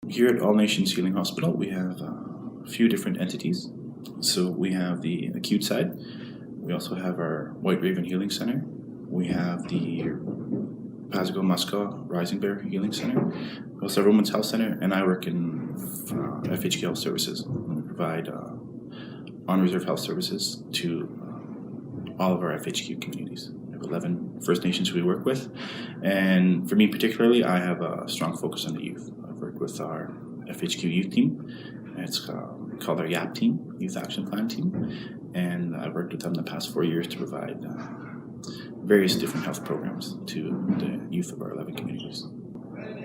Here at All Nations Healing Hospital, we have a few different entities. So we have the acute side. We also have our White Raven Healing Center. We have the Pasco-Muska Rising Bear Healing Center. We also have Women's Health Center, and I work in FHK Health Services. We provide on-reserve health services to all of our FHQ communities. We have 11 First Nations we work with, and for me particularly, I have a strong focus on the youth. I've worked with our FHQ youth team. It's called our YAP team, Youth Action Plan team, and I've worked with them the past 4 years to provide various different health programs to the youth of our 11 communities.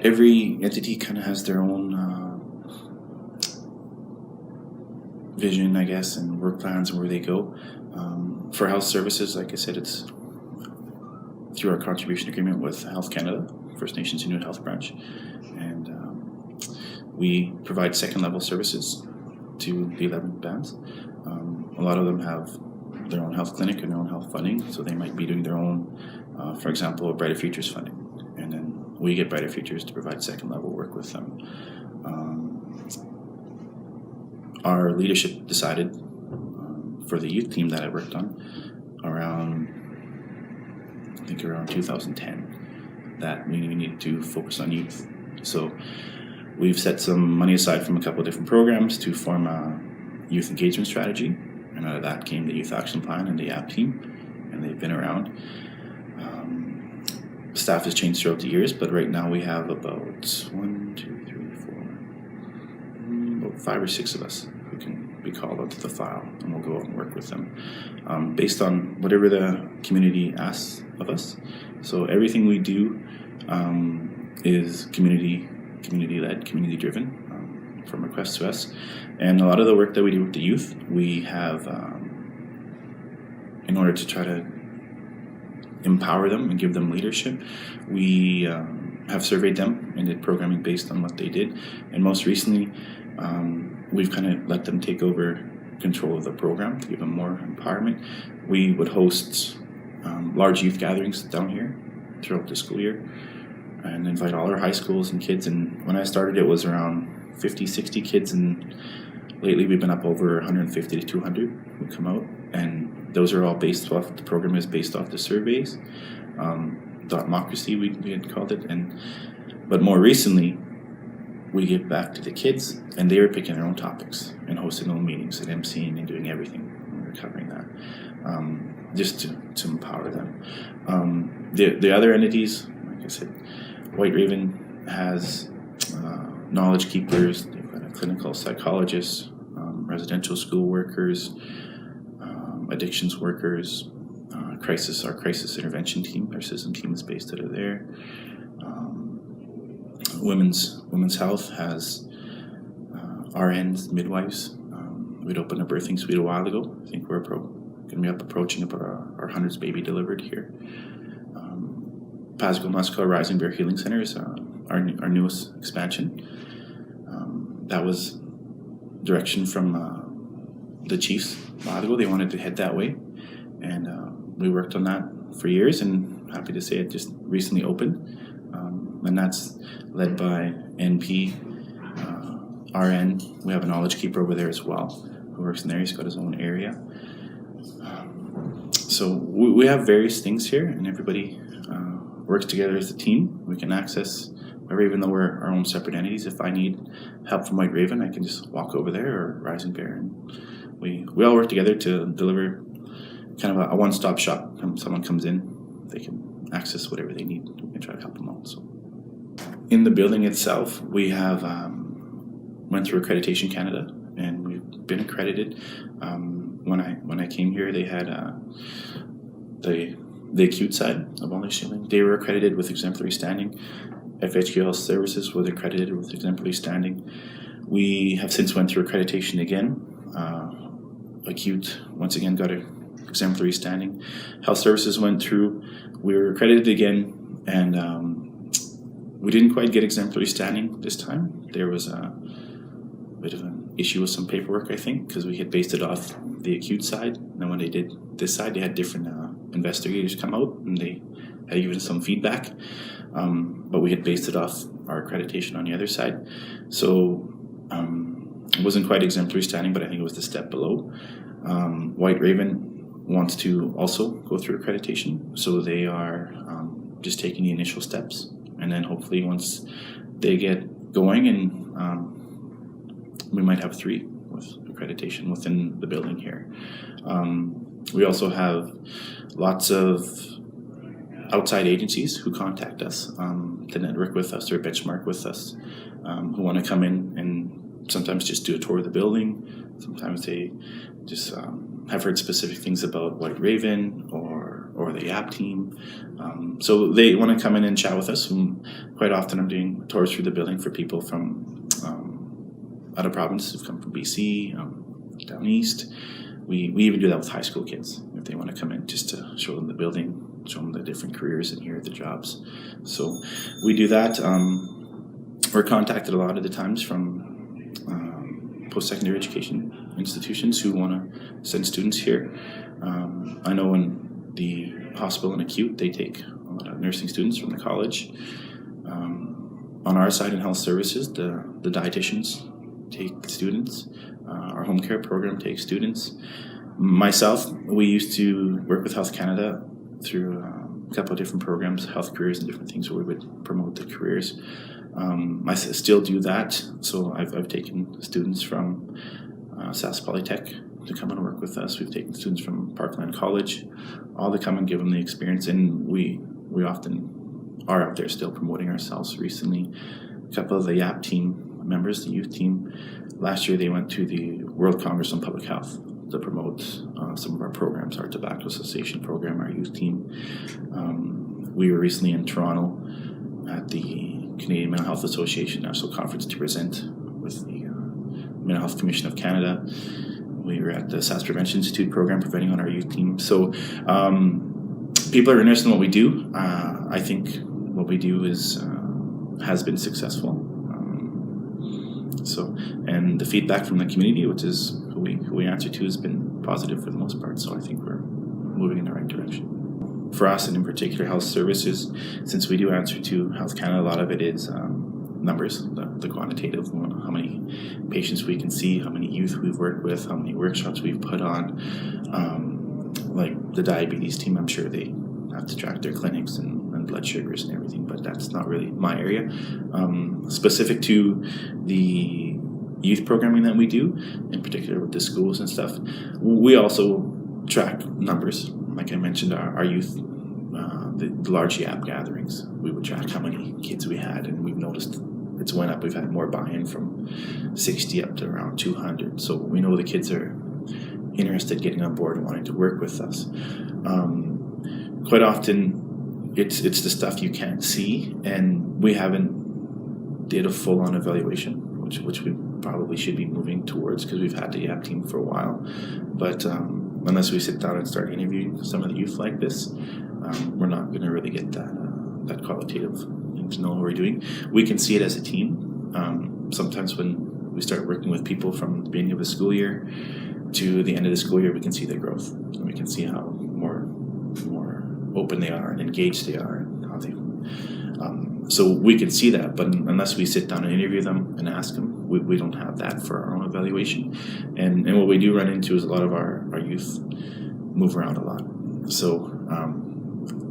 Every entity kind of has their own vision, I guess, and work plans and where they go. For health services, like I said, it's through our contribution agreement with Health Canada, First Nations Inuit Health Branch, and we provide second-level services to the 11 bands. A lot of them have their own health clinic and their own health funding, so they might be doing their own, for example, Brighter Futures funding, and then we get Brighter Futures to provide second-level work with them. Our leadership decided for the youth team that I worked on around 2010 that we needed to focus on youth. So we've set some money aside from a couple of different programs to form a youth engagement strategy, and out of that came the Youth Action Plan and the YAP team, and they've been around. Staff has changed throughout the years, but right now we have about 5 or 6 of us who can be called out to the file, and we'll go out and work with them based on whatever the community asks of us. So everything we do is community-led, community-driven, from request to us. And a lot of the work that we do with the youth, we have, in order to try to empower them and give them leadership, we have surveyed them and did programming based on what they did. And most recently, we've kind of let them take over control of the program to give them more empowerment. We would host large youth gatherings down here throughout the school year and invite all our high schools and kids. And when I started, it was around 50, 60 kids, and lately we've been up over 150 to 200 who come out. And those are all based off, the program is based off the surveys. Democracy, we had called it. But more recently, we give back to the kids, and they were picking their own topics and hosting their own meetings and emceeing and doing everything. We were covering that, just to empower them. The other entities, like I said, White Raven has knowledge keepers, they've got a clinical psychologist, residential school workers, addictions workers, our crisis intervention team, our system team is based out of there. Women's Health has RNs, midwives. We'd opened a birthing suite a while ago. I think we're going to be approaching about our 100th baby delivered here. Pasco-Muska Rising Bear Healing Center is our newest expansion. That was direction from the chiefs a while ago. They wanted to head that way, and we worked on that for years, and happy to say it just recently opened. And that's led by NP, RN. We have a knowledge keeper over there as well who works in there. He's got his own area. So we have various things here, and everybody works together as a team. We can access, even though we're our own separate entities, if I need help from White Raven, I can just walk over there, or Rising Bear, and we all work together to deliver kind of a one-stop shop. When someone comes in, they can access whatever they need. We can try to help them out. So, in the building itself, we have went through Accreditation Canada, and we've been accredited. When I came here, they had the acute side of All Nations Healing. They were accredited with exemplary standing. FHQ Health Services was accredited with exemplary standing. We have since went through accreditation again. Acute once again got an exemplary standing. Health Services went through. We were accredited again, and we didn't quite get exemplary standing this time. There was a bit of an issue with some paperwork, I think, because we had based it off the acute side. And then when they did this side, they had different investigators come out, and they had given some feedback. But we had based it off our accreditation on the other side. So it wasn't quite exemplary standing, but I think it was the step below. White Raven wants to also go through accreditation, so they are just taking the initial steps, and then hopefully once they get going, and we might have 3 with accreditation within the building here. We also have lots of outside agencies who contact us to network with us or benchmark with us, who want to come in and sometimes just do a tour of the building. Sometimes they just have heard specific things about White Raven or the YAP team. So they want to come in and chat with us. And quite often I'm doing tours through the building for people from other provinces who've come from BC, down east. We even do that with high school kids if they want to come in, just to show them the building, show them the different careers and hear the jobs. So we do that. We're contacted a lot of the times from post-secondary education institutions who want to send students here. I know in the hospital and acute, they take a lot of nursing students from the college. On our side in health services, the dietitians take students. Our home care program takes students. Myself, we used to work with Health Canada through a couple of different programs, health careers and different things where we would promote the careers. I still do that, so I've taken students from SAS Polytech to come and work with us. We've taken students from Parkland College, all to come and give them the experience, and we often are out there still promoting ourselves. Recently, a couple of the YAP team members, the youth team, last year they went to the World Congress on Public Health to promote some of our programs, our tobacco cessation program, our youth team. We were recently in Toronto at the Canadian Mental Health Association National Conference to present with the Mental Health Commission of Canada. We were at the SAS Prevention Institute program presenting on our youth team. So people are interested in what we do. I think what we do has been successful. And the feedback from the community, which is who we answer to, has been positive for the most part. So I think we're moving in the right direction. For us, and in particular health services, since we do answer to Health Canada, a lot of it is numbers, the quantitative, how many patients we can see, how many youth we've worked with, how many workshops we've put on. Like the diabetes team, I'm sure they have to track their clinics and blood sugars and everything, but that's not really my area. Specific to the youth programming that we do, in particular with the schools and stuff, we also track numbers. Like I mentioned, our youth, the large YAP gatherings, we would track how many kids we had, and we've noticed it's went up. We've had more buy-in from 60 up to around 200. So we know the kids are interested, getting on board and wanting to work with us. Quite often, it's the stuff you can't see, and we haven't did a full-on evaluation, which we probably should be moving towards because we've had the YAP team for a while. But unless we sit down and start interviewing some of the youth like this, we're not going to really get that qualitative thing to know what we're doing. We can see it as a team. Sometimes when we start working with people from the beginning of the school year to the end of the school year, we can see their growth, and we can see how more open they are and engaged they are, and how they. So we can see that, but unless we sit down and interview them and ask them, we don't have that for our own evaluation. And what we do run into is a lot of our youth move around a lot. So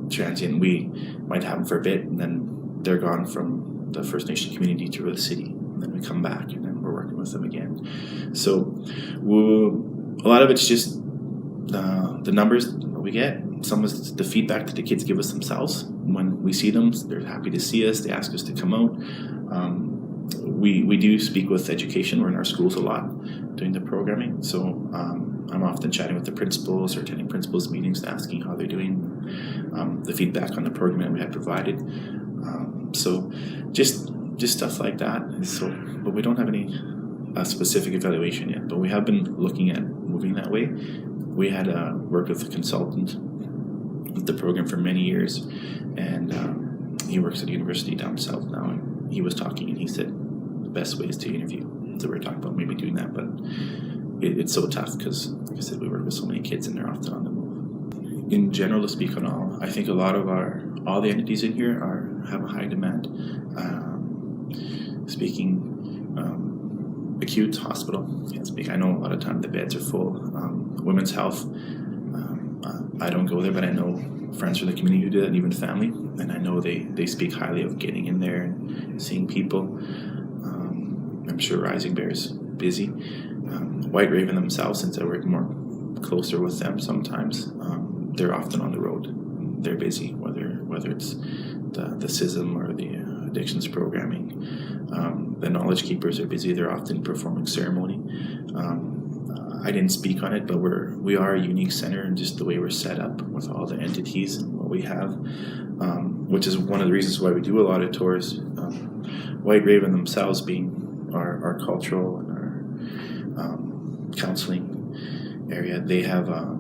transient, we might have them for a bit, and then they're gone from the First Nation community to the city, and then we come back, and then we're working with them again. So a lot of it's just the numbers that we get. Some is the feedback that the kids give us themselves. When we see them, they're happy to see us. They ask us to come out. We do speak with education. We're in our schools a lot doing the programming. So I'm often chatting with the principals or attending principals meetings, asking how they're doing, the feedback on the program that we had provided. So just stuff like that. But we don't have any specific evaluation yet. But we have been looking at moving that way. We had worked with a consultant with the program for many years, and he works at a university down south now, and he was talking, and he said the best way is to interview. So we were talking about maybe doing that, but it's so tough because, like I said, we work with so many kids and they're often on the move. In general, to speak on all, I think a lot of all the entities in here have a high demand. speaking acute hospital, can't speak. I know a lot of time the beds are full. Women's health, I don't go there, but I know friends from the community who do that, and even family, and I know they speak highly of getting in there and seeing people. I'm sure Rising Bear is busy. White Raven themselves, since I work more closer with them sometimes, they're often on the road. They're busy, whether it's the CISM or the addictions programming. The Knowledge Keepers are busy. They're often performing ceremony. I didn't speak on it, but we are a unique center in just the way we're set up with all the entities and what we have, which is one of the reasons why we do a lot of tours. White Raven themselves being our cultural and our counseling area, they have a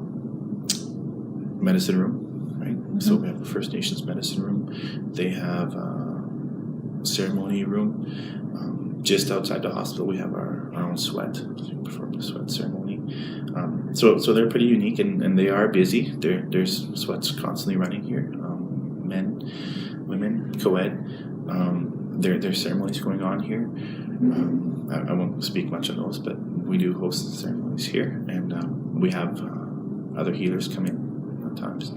medicine room, right? Mm-hmm. So we have a First Nations medicine room. They have a ceremony room. Just outside the hospital, we have our own sweat. So we perform the sweat ceremony. So they're pretty unique, and they are busy. There's sweats constantly running here. Men, women, co-ed. There's ceremonies going on here. I won't speak much on those, but we do host ceremonies here, and we have other healers come in at times.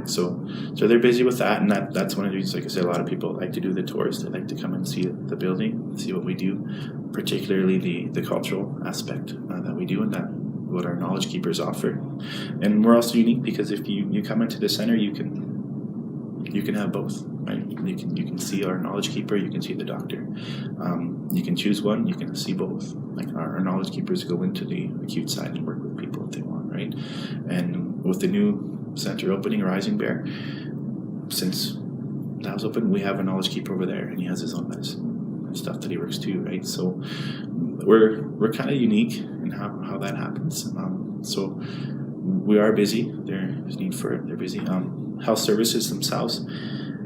So they're busy with that, and that's one of the reasons, like I said, a lot of people like to do the tours. They like to come and see the building, see what we do, particularly the cultural aspect that we do, and that what our Knowledge Keepers offer. And we're also unique because if you come into the center, you can have both, right? You can see our Knowledge Keeper, you can see the doctor. You can choose one, you can see both. Like our Knowledge Keepers go into the acute side and work with people if they want, right? And with the new center opening, Rising Bear, since that was open, we have a Knowledge Keeper over there, and he has his own medicine and stuff that he works too, right? So we're kind of unique in how that happens. So we are busy. There's need for it. They're busy. Health services themselves.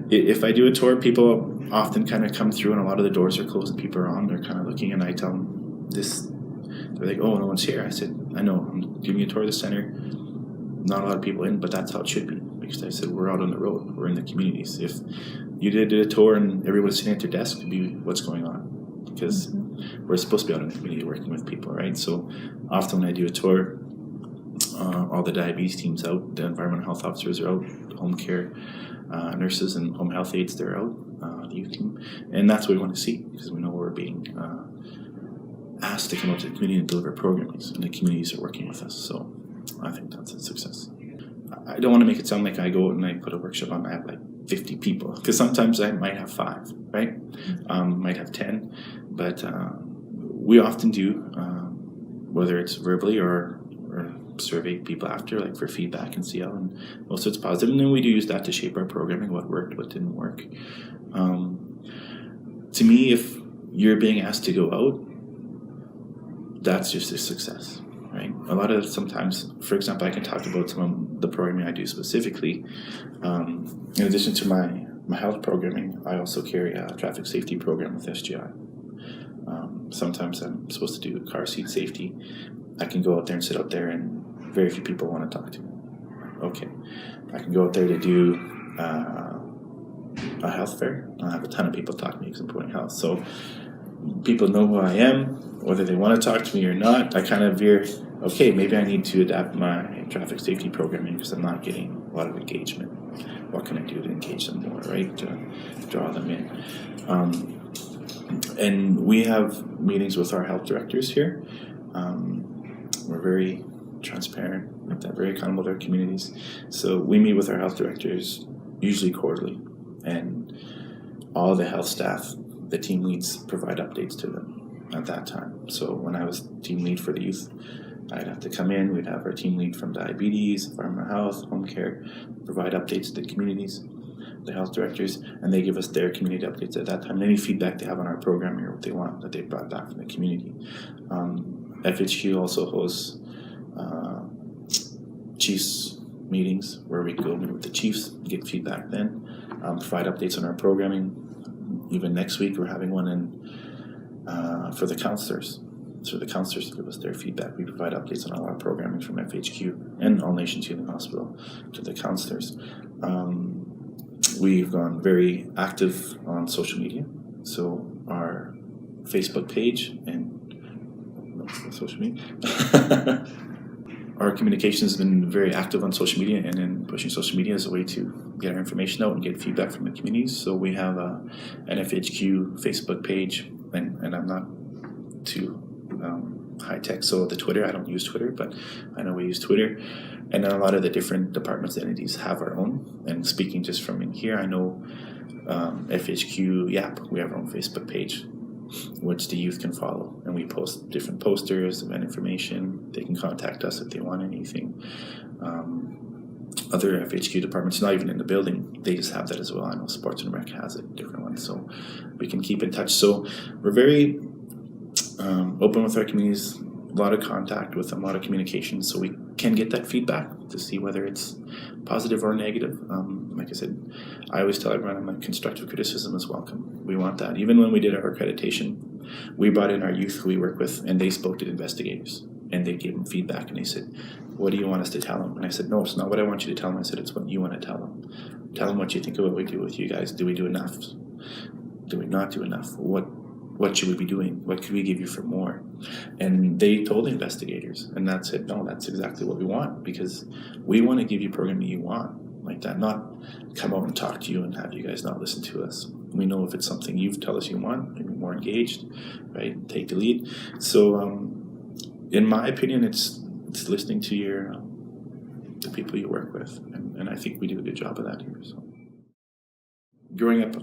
If I do a tour, people often kind of come through, and a lot of the doors are closed and people are on. They're kind of looking, and I tell them this. They're like, "Oh, no one's here." I said, "I know. I'm giving you a tour of the center. Not a lot of people in, but that's how it should be." Because I said, we're out on the road. We're in the communities. If you did a tour and everyone's sitting at their desk, it'd be what's going on. Because we're supposed to be out in the community working with people, right? So often when I do a tour, all the diabetes team's out, the environmental health officers are out, home care nurses and home health aides, they're out, the youth team. And that's what we want to see, because we know we're being asked to come out to the community and deliver programming, and the communities are working with us. So I think that's a success. I don't want to make it sound like I go and I put a workshop on, I have like 50 people, because sometimes I might have 5, right? Might have 10, but we often do, whether it's verbally or survey people after, like for feedback and see how, and most of it's positive, and then we do use that to shape our programming, what worked, what didn't work. To me, if you're being asked to go out, that's just a success. Right. A lot of sometimes, for example, I can talk about some of the programming I do specifically. In addition to my health programming, I also carry a traffic safety program with SGI. Sometimes I'm supposed to do car seat safety. I can go out there and sit out there, and very few people want to talk to me. Okay. I can go out there to do a health fair. I have a ton of people talk to me because I'm promoting health. So people know who I am, whether they want to talk to me or not. I kind of veer, okay, maybe I need to adapt my traffic safety programming because I'm not getting a lot of engagement. What can I do to engage them more, right? To draw them in. And we have meetings with our health directors here. We're very transparent, we're very accountable to our communities. So we meet with our health directors usually quarterly, and all the health staff, the team leads, provide updates to them at that time. So when I was team lead for the youth, I'd have to come in, we'd have our team lead from diabetes, environmental health, home care, provide updates to the communities, the health directors, and they give us their community updates at that time. Any feedback they have on our programming or what they want that they brought back from the community. FHQ also hosts chiefs meetings where we go meet with the chiefs, get feedback then, provide updates on our programming. Even next week we're having one in for the counselors. So the counselors give us their feedback. We provide updates on all our programming from FHQ and All Nations Healing Hospital to the counselors. We've gone very active on social media. So our Facebook page and social media. Our communications has been very active on social media, and then pushing social media as a way to get our information out and get feedback from the communities. So we have an FHQ Facebook page, and I'm not too high tech, so the Twitter, I don't use Twitter, but I know we use Twitter. And then a lot of the different departments and entities have our own. And speaking just from in here, I know FHQ YAP, we have our own Facebook page, which the youth can follow, and we post different posters, event information. They can contact us if they want anything. Other FHQ departments, not even in the building, they just have that as well. I know Sports and Rec has a different one, so we can keep in touch. So we're very open with our communities, a lot of contact with them, a lot of communication, so we can get that feedback to see whether it's positive or negative. Like I said, I always tell everyone, constructive criticism is welcome. We want that. Even when we did our accreditation, we brought in our youth who we work with, and they spoke to the investigators, and they gave them feedback, and they said, what do you want us to tell them? And I said, no, it's not what I want you to tell them. I said, it's what you want to tell them. Tell them what you think of what we do with you guys. Do we do enough? Do we not do enough? What should we be doing? What could we give you for more? And they told the investigators, and that said, no, that's exactly what we want, because we want to give you programming you want, like that, not come out and talk to you and have you guys not listen to us. We know if it's something you tell us you want, maybe more engaged, right? Take the lead. So in my opinion, it's listening to the people you work with, and I think we do a good job of that here. So growing up,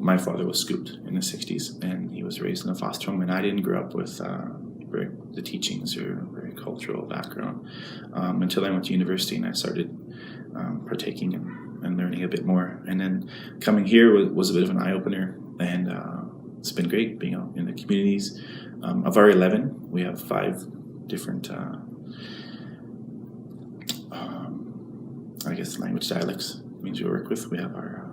my father was scooped in the 60s, and he was raised in a foster home, and I didn't grow up with the teachings or very cultural background until I went to university, and I started partaking and learning a bit more. And then coming here was a bit of an eye-opener, and it's been great being out in the communities. Of our 11, we have 5 different language dialects means we work with. We have our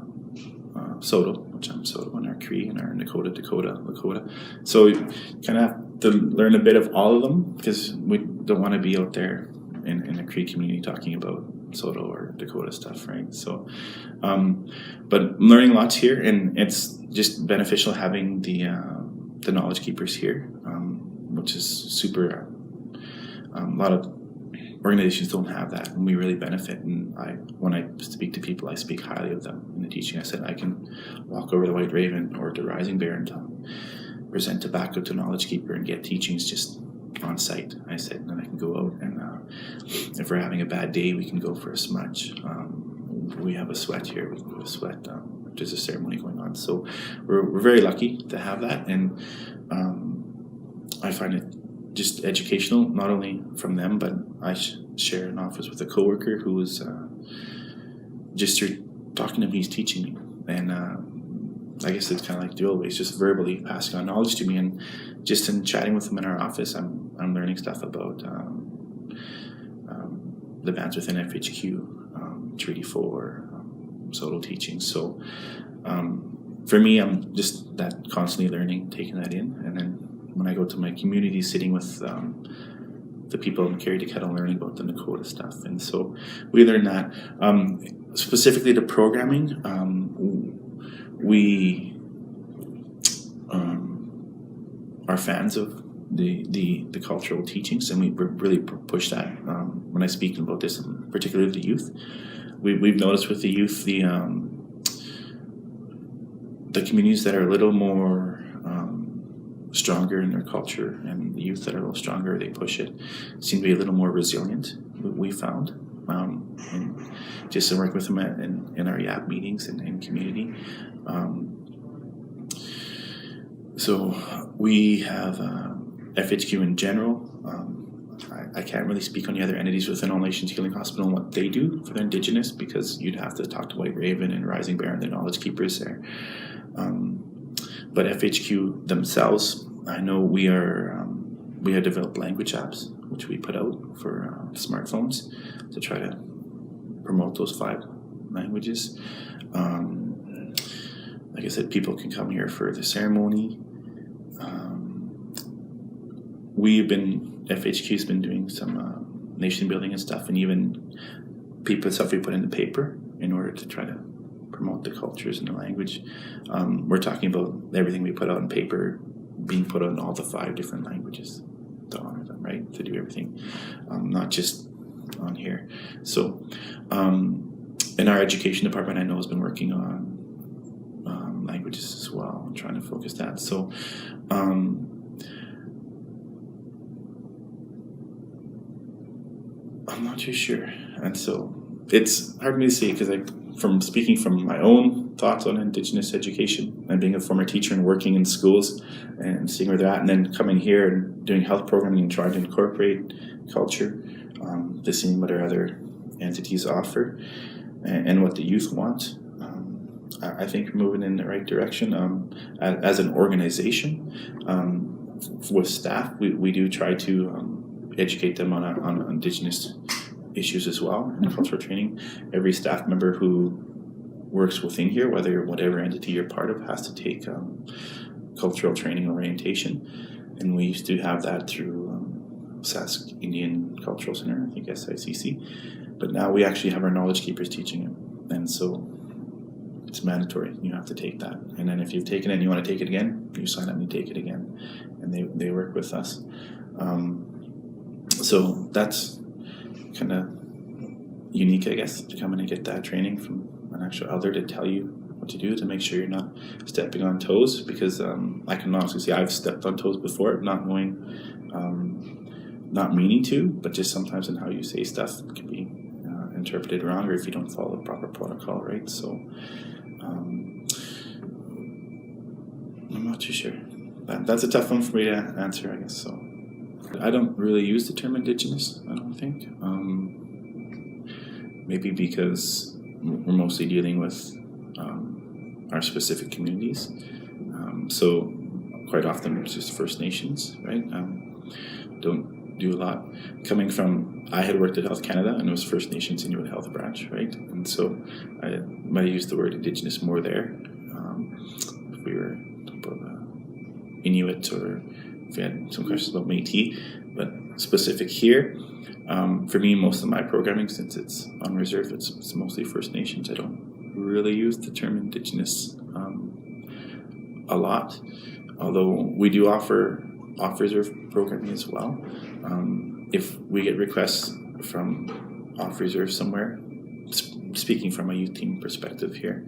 Soto, which I'm Soto, and our Cree, and our Lakota. So you kind of have to learn a bit of all of them, because we don't want to be out there in the Cree community talking about Soto or Dakota stuff, right? So, but learning lots here, and it's just beneficial having the knowledge keepers here, which is super. A lot of organizations don't have that, and we really benefit. And when I speak to people, I speak highly of them in the teaching. I said I can walk over to White Raven or to Rising Bear and present tobacco to knowledge keeper and get teachings just on site. I said, and then I can go out, and if we're having a bad day, we can go for a smudge. We have a sweat here. We can go to sweat. There's a ceremony going on, so we're very lucky to have that, and I find it just educational, not only from them, but I share an office with a coworker who was just talking to him, he's teaching me, and I guess it's kind of like the old ways, just verbally passing on knowledge to me, and just in chatting with him in our office, I'm learning stuff about the bands within FHQ, Treaty 4, Soto teachings. So for me, I'm just that constantly learning, taking that in, and then when I go to my community, sitting with the people in Carrie to Kettle, learning about the Nakota stuff. And so we learn that. Specifically to programming, we are fans of the cultural teachings, and we really push that. When I speak about this, particularly the youth, we've noticed with the youth, the communities that are a little more stronger in their culture, and the youth that are a little stronger, they push it, seem to be a little more resilient, we found, and just to work with them in our YAP meetings and in community. So we have FHQ in general. I can't really speak on the other entities within All Nations Healing Hospital and what they do for the Indigenous, because you'd have to talk to White Raven and Rising Bear and the knowledge keepers there. But FHQ themselves, I know we have developed language apps, which we put out for smartphones to try to promote those 5 languages. Like I said, people can come here for the ceremony. FHQ's been doing some nation building and stuff, and even stuff we put in the paper in order to try to promote the cultures and the language. We're talking about everything we put out on paper being put out in all the 5 different languages to honor them, right? To do everything, not just on here. So, in our education department, I know has been working on languages as well, and trying to focus that. So, I'm not too sure, and so it's hard for me to say because from speaking from my own thoughts on Indigenous education and being a former teacher and working in schools and seeing where they're at, and then coming here and doing health programming and trying to incorporate culture, to seeing what our other entities offer and what the youth want. I think we're moving in the right direction. As an organization, with staff, we do try to educate them on Indigenous issues as well in cultural training. Every staff member who works within here, whatever entity you're part of, has to take cultural training orientation, and we used to have that through Sask Indian Cultural Center, I think SICC, but now we actually have our knowledge keepers teaching it, and so it's mandatory. You have to take that, and then if you've taken it and you want to take it again, you sign up and you take it again, and they work with us. So that's kind of unique, I guess, to come in and get that training from an actual elder to tell you what to do, to make sure you're not stepping on toes, because I can honestly say I've stepped on toes before, not knowing, not meaning to, but just sometimes in how you say stuff can be interpreted wrong, or if you don't follow the proper protocol, right? So I'm not too sure. That's a tough one for me to answer, I guess. So I don't really use the term Indigenous, I don't think. Maybe because we're mostly dealing with our specific communities. So quite often it's just First Nations, right? Don't do a lot. Coming from, I had worked at Health Canada, and it was First Nations Inuit Health Branch, right? And so I might have used the word Indigenous more there. If we were talking about Inuit, or if we had some questions about Métis, but specific here, for me, most of my programming, since it's on reserve, it's mostly First Nations. I don't really use the term Indigenous a lot, although we do offer off-reserve programming as well. If we get requests from off-reserve somewhere, speaking from a youth team perspective here,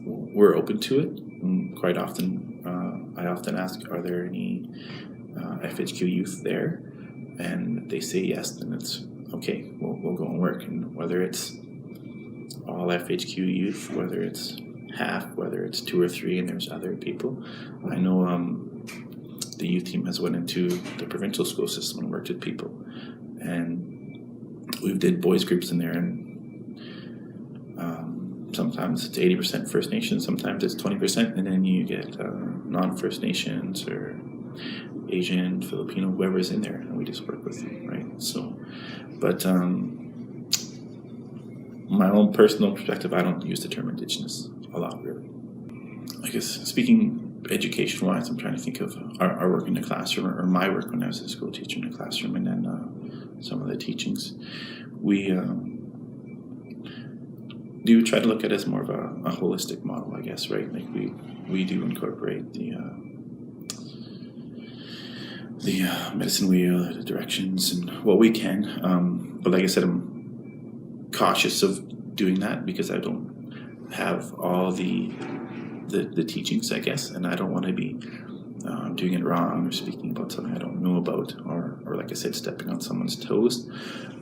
we're open to it. And quite often, I often ask, are there any FHQ youth there? And they say yes, then it's okay, we'll go and work. And whether it's all FHQ youth, whether it's half, whether it's 2 or 3 and there's other people. I know the youth team has went into the provincial school system and worked with people, and we've did boys groups in there, and sometimes it's 80% First Nations, sometimes it's 20%, and then you get non-First Nations or Asian, Filipino, whoever's in there, and we just work with them, right? So, but my own personal perspective, I don't use the term Indigenous a lot, really. I guess speaking education-wise, I'm trying to think of our work in the classroom, or my work when I was a school teacher in the classroom, and then some of the teachings. We do try to look at it as more of a holistic model, I guess, right? Like we do incorporate the medicine wheel, the directions, and what we can. But like I said, I'm cautious of doing that because I don't have all the teachings, I guess, and I don't want to be doing it wrong or speaking about something I don't know about, or like I said, stepping on someone's toes.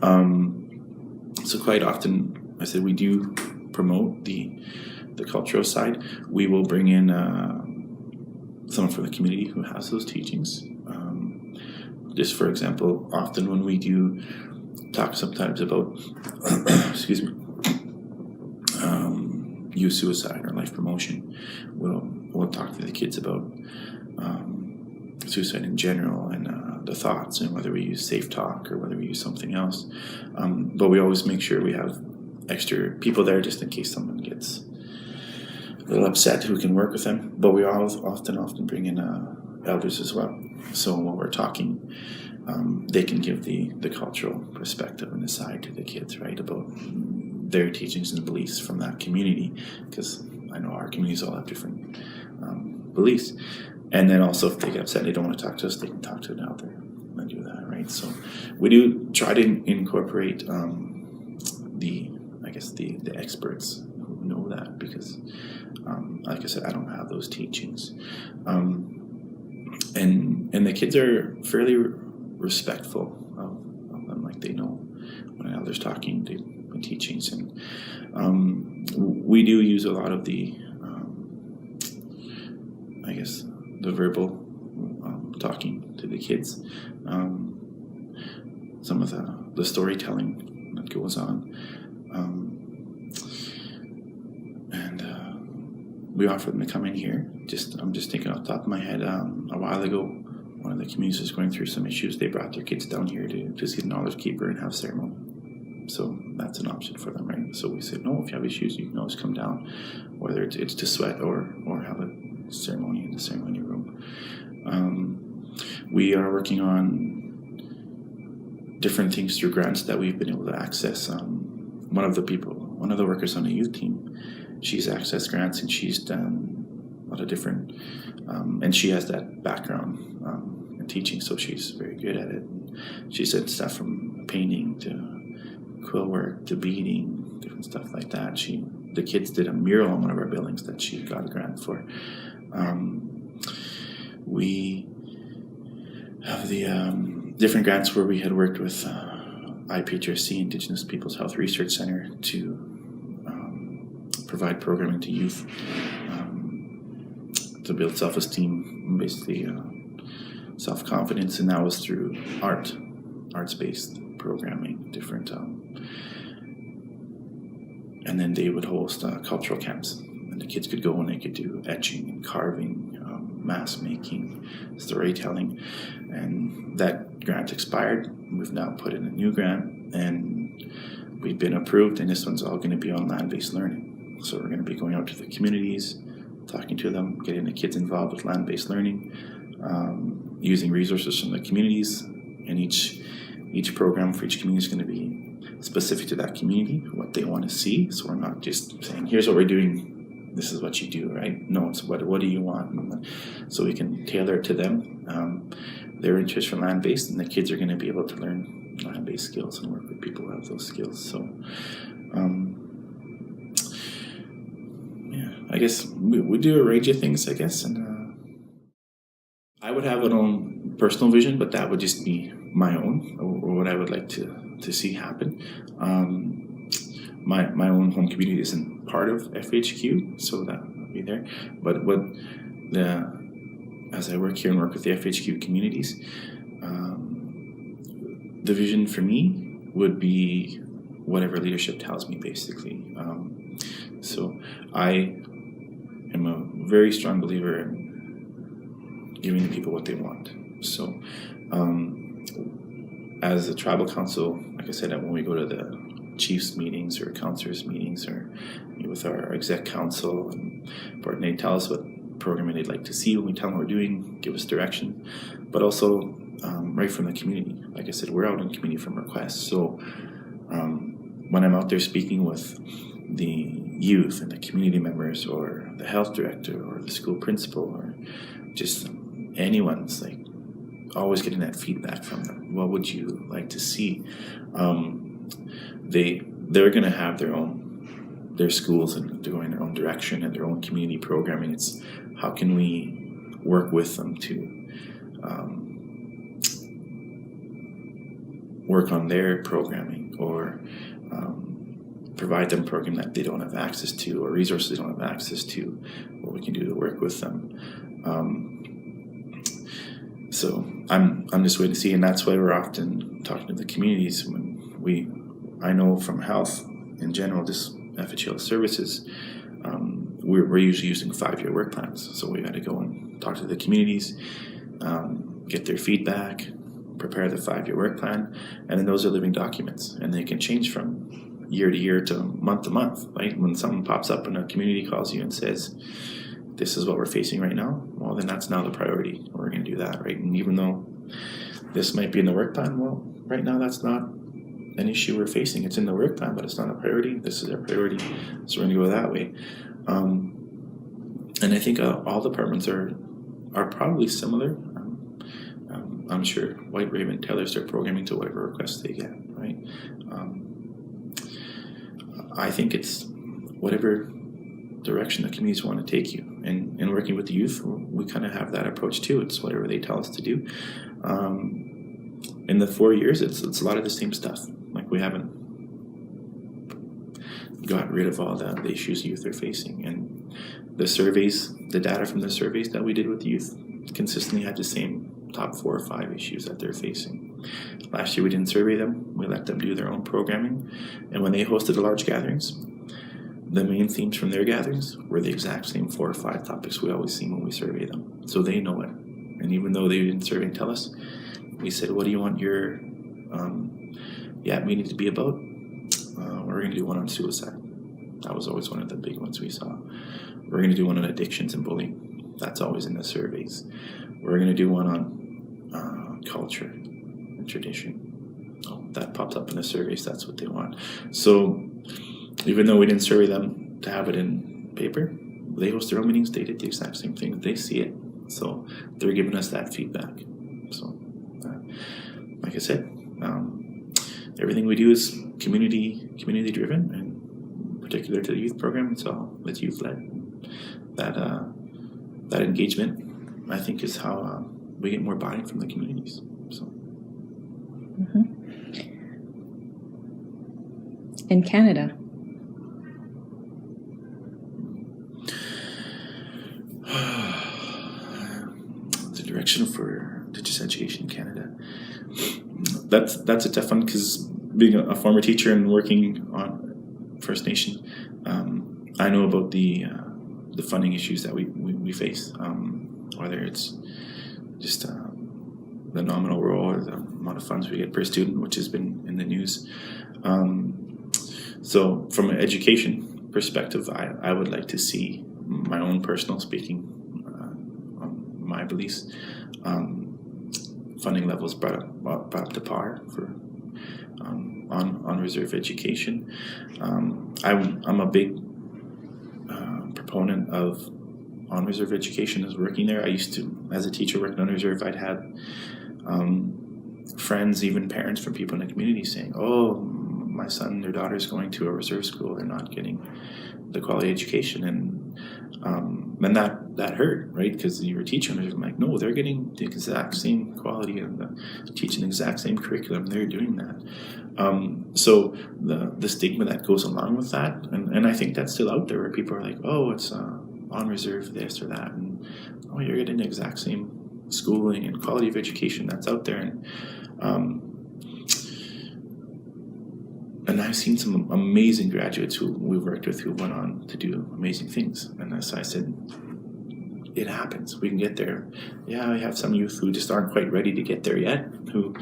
So quite often, I said, we do promote the cultural side. We will bring in someone from the community who has those teachings. Just for example, often when we do talk sometimes about, excuse me, youth suicide or life promotion, we'll talk to the kids about suicide in general and the thoughts, and whether we use Safe Talk or whether we use something else. But we always make sure we have extra people there just in case someone gets a little upset who can work with them. But we often bring in elders as well. So while we're talking, they can give the cultural perspective and the side to the kids, right, about their teachings and beliefs from that community, because I know our communities all have different beliefs. And then also, if they get upset, they don't want to talk to us, they can talk to an elder and do that, right? So we do try to incorporate the experts who know that, because like I said, I don't have those teachings. And the kids are fairly respectful of them, like they know when an elder's talking to the teachings. And we do use a lot of the the verbal talking to the kids, some of the storytelling that goes on, and we offer them to come in here. I'm just thinking off the top of my head, a while ago, one of the communities was going through some issues. They brought their kids down here to see the knowledge keeper and have ceremony. So that's an option for them, right? So we said, no, if you have issues, you can always come down, whether it's to sweat or have a ceremony in the ceremony room. We are working on different things through grants that we've been able to access. One of the workers on the youth team, she's accessed grants, and she's done a lot of different, and she has that background in teaching, so she's very good at it. She said stuff from painting to quill work to beading, different stuff like that. The kids did a mural on one of our buildings that she got a grant for. We have the different grants where we had worked with IPHRC, Indigenous Peoples Health Research Center, to provide programming to youth to build self-esteem, basically self-confidence, and that was through arts-based programming, different, and then they would host cultural camps, and the kids could go and they could do etching and carving, mask making, storytelling, and that grant expired. We've now put in a new grant, and we've been approved, and this one's all going to be on land-based learning. So we're going to be going out to the communities, talking to them, getting the kids involved with land-based learning, using resources from the communities, and each program for each community is going to be specific to that community, what they want to see. So we're not just saying, here's what we're doing, this is what you do, right? No, it's what do you want? So we can tailor it to them, their interest for land-based, and the kids are going to be able to learn land-based skills and work with people who have those skills. So I guess we do a range of things, I guess, and I would have an own personal vision, but that would just be my own, or what I would like to see happen. My own home community isn't part of FHQ, so that would be there. But as I work here and work with the FHQ communities, the vision for me would be whatever leadership tells me, basically. So I am a very strong believer in giving the people what they want. So as a tribal council, like I said, when we go to the chiefs meetings or councillors meetings, or meet with our exec council, and they tell us what programming they'd like to see. When we tell them what we're doing, give us direction, but also right from the community. Like I said, we're out in community from requests. So when I'm out there speaking with the youth and the community members, or the health director, or the school principal, or just anyone's, like, always getting that feedback from them. What would you like to see? They're going to have their schools, and they're going their own direction and their own community programming. It's how can we work with them to work on their programming, or provide them program that they don't have access to, or resources they don't have access to, what we can do to work with them. So I'm just waiting to see, and that's why we're often talking to the communities. I know from health in general, just FHL services, we're usually using 5-year work plans. So we got to go and talk to the communities, get their feedback, prepare the 5-year work plan, and then those are living documents, and they can change from year to year to month, right? When someone pops up and a community calls you and says, this is what we're facing right now, well, then that's now the priority. We're going to do that, right? And even though this might be in the work plan, well, right now that's not an issue we're facing. It's in the work plan, but it's not a priority. This is our priority, so we're going to go that way. And I think all departments are probably similar. I'm sure White Raven tailors their programming to whatever requests they get, right? I think it's whatever direction the communities want to take you. And in working with the youth, we kind of have that approach too. It's whatever they tell us to do. In the 4 years, it's a lot of the same stuff. Like, we haven't got rid of all the issues youth are facing. And the surveys, the data from the surveys that we did with youth consistently had the same top 4 or 5 issues that they're facing. Last year we didn't survey them. We let them do their own programming. And when they hosted large gatherings, the main themes from their gatherings were the exact same 4 or 5 topics we always see when we survey them. So they know it. And even though they didn't survey and tell us, we said, what do you want your meeting to be about? We're going to do one on suicide. That was always one of the big ones we saw. We're going to do one on addictions and bullying. That's always in the surveys. We're going to do one on culture and tradition. Oh, that popped up in the surveys. That's what they want. So even though we didn't survey them to have it in paper, they host their own meetings. They did the exact same thing. They see it. So they're giving us that feedback. So like I said, everything we do is community driven, and particular to the youth program, it's youth led. That engagement, I think, is how we get more buy-in from the communities. So. Mm-hmm. In Canada. The direction for Indigenous education in Canada. That's a tough one, because being a former teacher and working on First Nation, I know about the funding issues that we face, whether it's just the nominal role or the amount of funds we get per student, which has been in the news. So from an education perspective, I would like to see, my own personal speaking, on my beliefs, funding levels brought up to par for on reserve education. I'm a big proponent of on reserve education as working there. I used to, as a teacher working on reserve, I'd had friends, even parents from people in the community saying, "Oh, my son, their daughter's going to a reserve school. They're not getting the quality education," and that hurt, right? Because you were teaching, and I'm like, no, they're getting the exact same quality and teaching the exact same curriculum. They're doing that. So the stigma that goes along with that, and I think that's still out there, where people are like, oh, it's on reserve this or that, and oh, you're getting the exact same schooling and quality of education that's out there. And I've seen some amazing graduates who we've worked with who went on to do amazing things. And as I said, it happens. We can get there. Yeah, we have some youth who just aren't quite ready to get there yet, who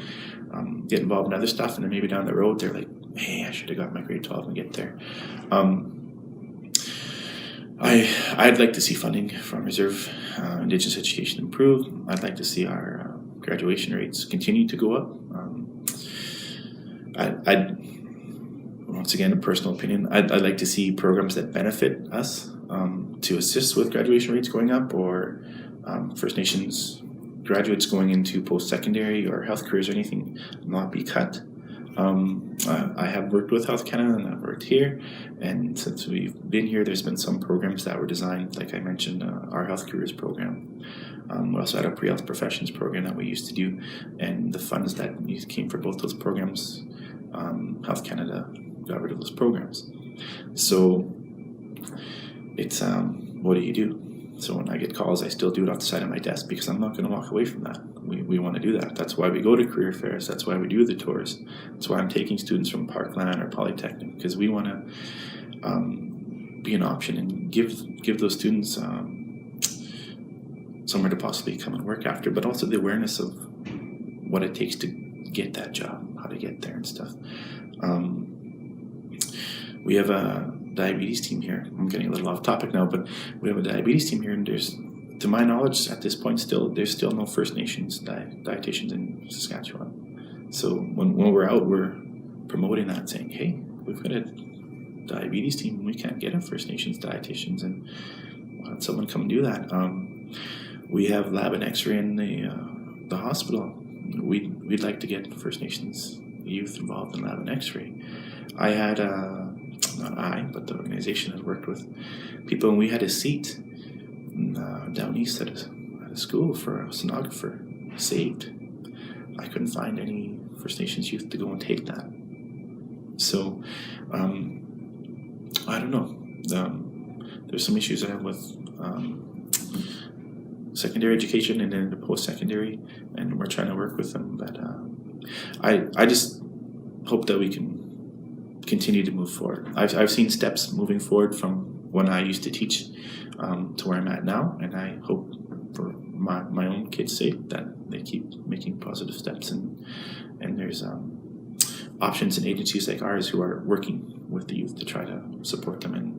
get involved in other stuff, and then maybe down the road they're like, hey, I should have got my grade 12 and get there. I'd like to see funding from reserve Indigenous education improve. I'd like to see our graduation rates continue to go up. Once again, a personal opinion, I'd like to see programs that benefit us to assist with graduation rates going up, or First Nations graduates going into post-secondary or health careers or anything not be cut. I have worked with Health Canada, and I've worked here, and since we've been here, there's been some programs that were designed, like I mentioned, our health careers program. We also had a pre-health professions program that we used to do, and the funds that came for both those programs, Health Canada got rid of those programs. So it's what do you do? So when I get calls, I still do it off the side of my desk, because I'm not going to walk away from that. We want to do that. That's why we go to career fairs. That's why we do the tours. That's why I'm taking students from Parkland or Polytechnic, because we want to be an option and give those students somewhere to possibly come and work after, but also the awareness of what it takes to get that job, how to get there and stuff. We have a diabetes team here. I'm getting a little off topic now, but we have a diabetes team here, and there's, to my knowledge, at this point, there's still no First Nations dietitians in Saskatchewan. So when we're out, we're promoting that, saying, hey, we've got a diabetes team, we can't get a First Nations dietitians, and why don't someone come do that? We have lab and X-ray in the hospital. We'd like to get First Nations youth involved in lab and X-ray. But the organization has worked with people, and we had a seat down east at a school for a sonographer saved. I couldn't find any First Nations youth to go and take that. So, I don't know. There's some issues I have with secondary education and then the post-secondary, and we're trying to work with them. But I just hope that we can continue to move forward. I've seen steps moving forward from when I used to teach to where I'm at now, and I hope for my own kids' sake that they keep making positive steps, and there's options and agencies like ours who are working with the youth to try to support them and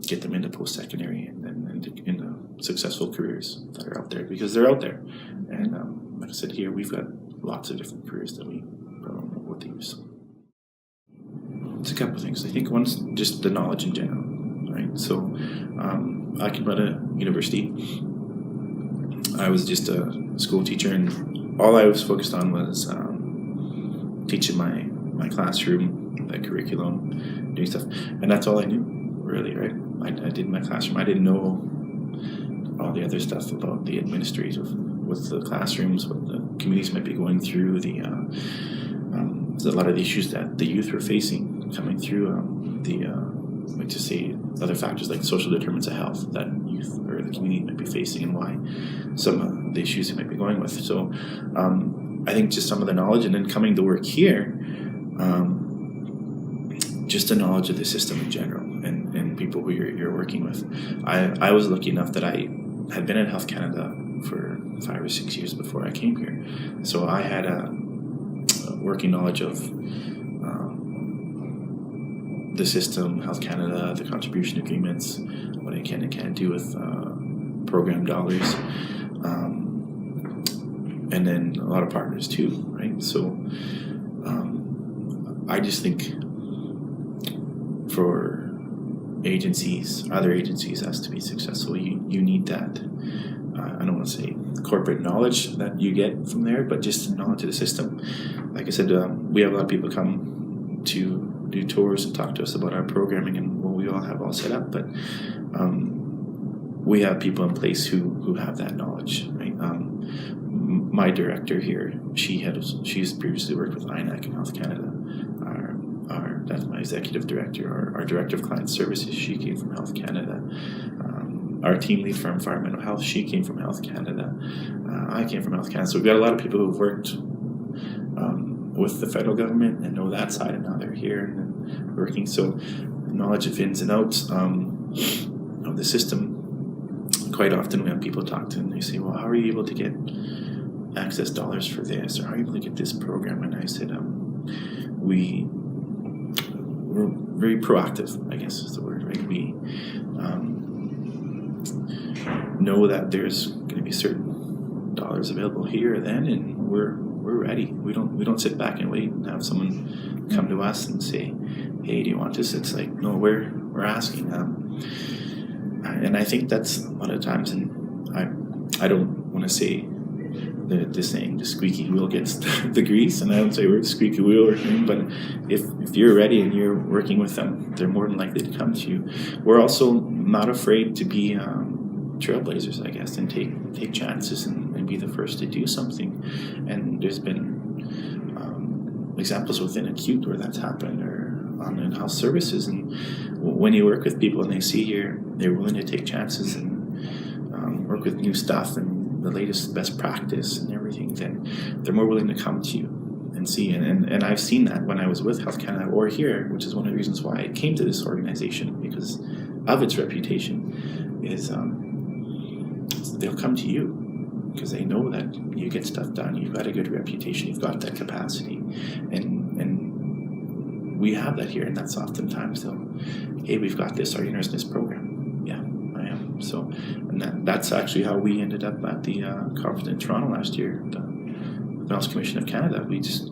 get them into post-secondary and into successful careers that are out there, because they're out there. And like I said, here we've got lots of different careers that we promote with the youth. It's a couple of things. I think one's just the knowledge in general, right? So I can run a university. I was just a school teacher, and all I was focused on was teaching my classroom, the curriculum, doing stuff, and that's all I knew, really, right? I did my classroom. I didn't know all the other stuff about the administrative with the classrooms, what the communities might be going through, a lot of the issues that the youth were facing coming through, like to say other factors like social determinants of health that youth or the community might be facing, and why some of the issues they might be going with. So I think just some of the knowledge, and then coming to work here, just the knowledge of the system in general and people who you're working with. I was lucky enough that I had been at Health Canada for 5 or 6 years before I came here. So I had a working knowledge of the system, Health Canada, the contribution agreements, what I can and can't do with program dollars, and then a lot of partners too, right? So I just think for other agencies has to be successful, you need that, I don't want to say corporate knowledge that you get from there, but just knowledge of the system. Like I said, we have a lot of people come to do tours and talk to us about our programming and what we all have all set up, but we have people in place who have that knowledge, right? My director here, she's previously worked with INAC in Health Canada. That's my executive director. Our director of client services, she came from Health Canada. Our team lead for environmental health, she came from Health Canada. I came from Health Canada. So we've got a lot of people who've worked with the federal government and know that side, and now they're here and working. So knowledge of ins and outs of the system. Quite often we have people talk to and they say, well, how are you able to get access dollars for this? Or how are you able to get this program? And I said, we're very proactive, I guess is the word, right? We know that there's going to be certain dollars available here or then, and we're ready. We don't sit back and wait and have someone come to us and say, hey, do you want this? It's like, no, we're asking. And I think that's a lot of times, and I don't want to say the saying, the squeaky wheel gets the grease, and I don't say we're the squeaky wheel or anything, but if you're ready and you're working with them, they're more than likely to come to you. We're also not afraid to be trailblazers, I guess, and take chances and be the first to do something. And there's been examples within acute where that's happened, or on in-house services. And when you work with people and they see they're willing to take chances and work with new stuff and the latest best practice and everything, then they're more willing to come to you and see. And I've seen that when I was with Health Canada or here, which is one of the reasons why I came to this organization, because of its reputation, is they'll come to you because they know that you get stuff done, you've got a good reputation, you've got that capacity, and we have that here. And that's oftentimes hey, we've got this, are you interested in this program? Yeah, I am. So, and that's actually how we ended up at the conference in Toronto last year, the Mouse Commission of Canada. We just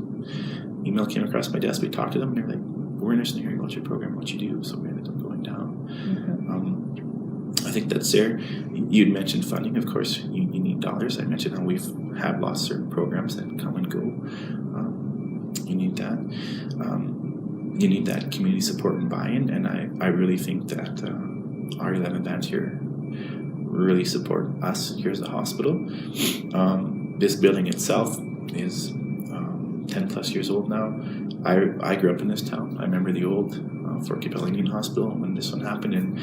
email came across my desk. We talked to them, and they're like, "We're interested in hearing about your program, what you do." So we ended up going down. I think that's there. You'd mentioned funding. Of course, you need dollars. I mentioned how have lost certain programs that come and go. You need that. You need that community support and buy-in, and I really think that our 11 bands here really support us here as a hospital. This building itself is 10 plus years old now. I grew up in this town. I remember the old Fort Capella Indian Hospital when this one happened, and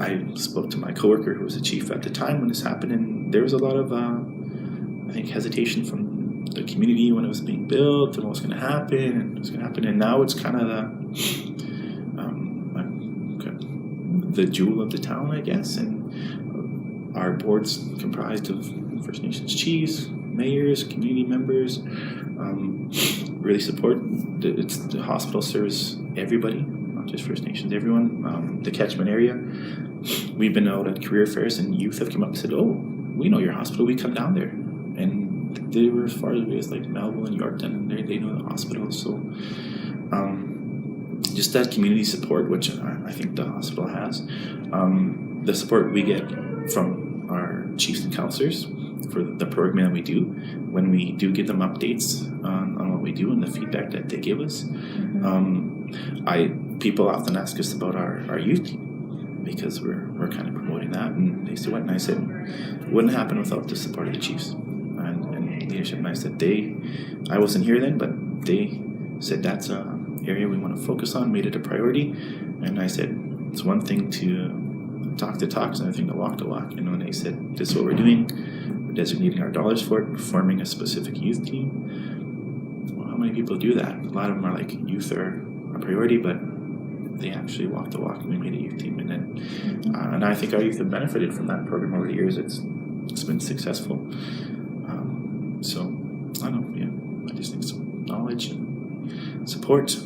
I spoke to my coworker who was the chief at the time when this happened, and there was a lot of I think hesitation from the community when it was being built and what was going to happen, and now it's kind of the jewel of the town, I guess, and our board's comprised of First Nations chiefs, mayors, community members, really support. The hospital serves everybody, not just First Nations, everyone. The catchment area, we've been out at career fairs, and youth have come up and said, "Oh, we know your hospital, we come down there." And they were as far away as like Melville and Yorkton, and they know the hospital. So just that community support, which I think the hospital has, the support we get from our chiefs and councillors for the program that we do, when we do give them updates on what we do and the feedback that they give us. People often ask us about our youth team because we're kind of promoting that, and they say what, and I said it wouldn't happen without the support of the chiefs and leadership. And I said I wasn't here then, but they said that's an area we want to focus on, made it a priority. And I said it's one thing to talk the talk, it's another thing to walk the walk. And when they said this is what we're doing, we're designating our dollars for it, forming a specific youth team. Well, how many people do that? A lot of them are like, youth are a priority, but they actually walk the walk, and we made a youth team. And then and I think our youth have benefited from that program over the years. It's been successful. So I don't know, I just think some knowledge and support